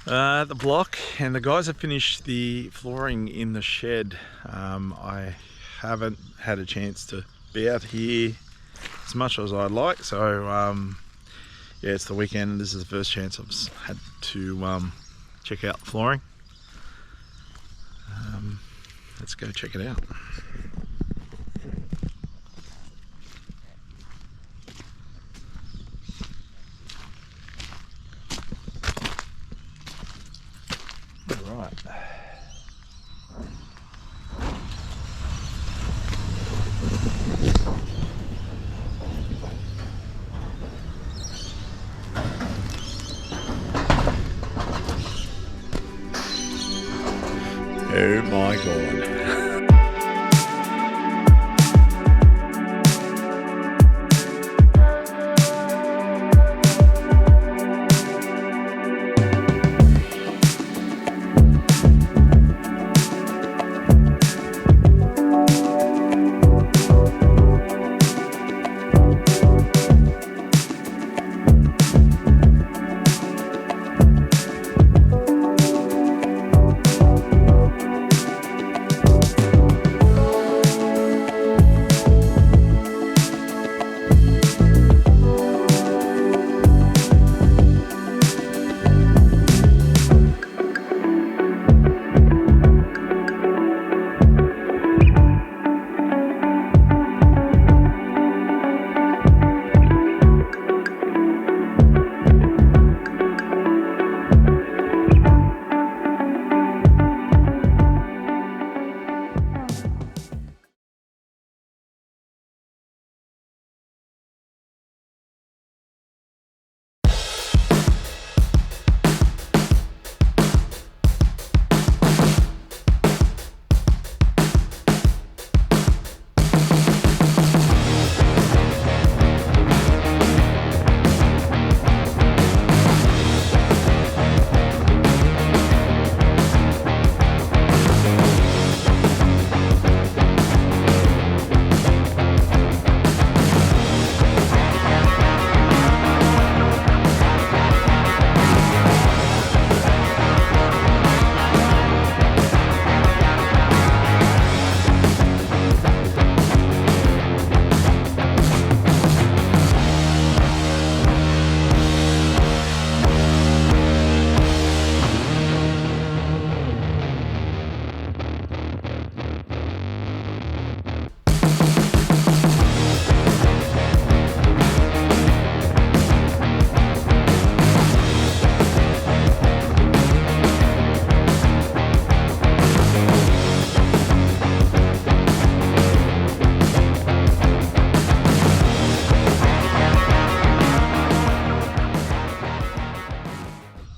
At the block, and the guys have finished the flooring in the shed. I haven't had a chance to be out here as much as I'd like, so yeah, it's the weekend and this is the first chance I've had to check out the flooring. Let's go check it out. Right. Oh my God.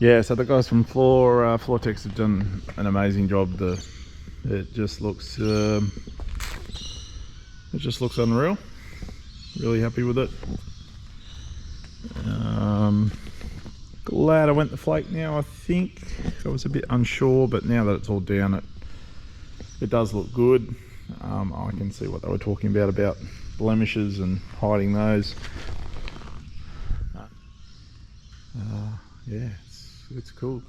Yeah, so the guys from Floortex have done an amazing job. It just looks unreal. Really happy with it. Glad I went the flake now. I think I was a bit unsure, but now that it's all down, it does look good. I can see what they were talking about blemishes and hiding those. Yeah, it's cool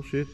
shit.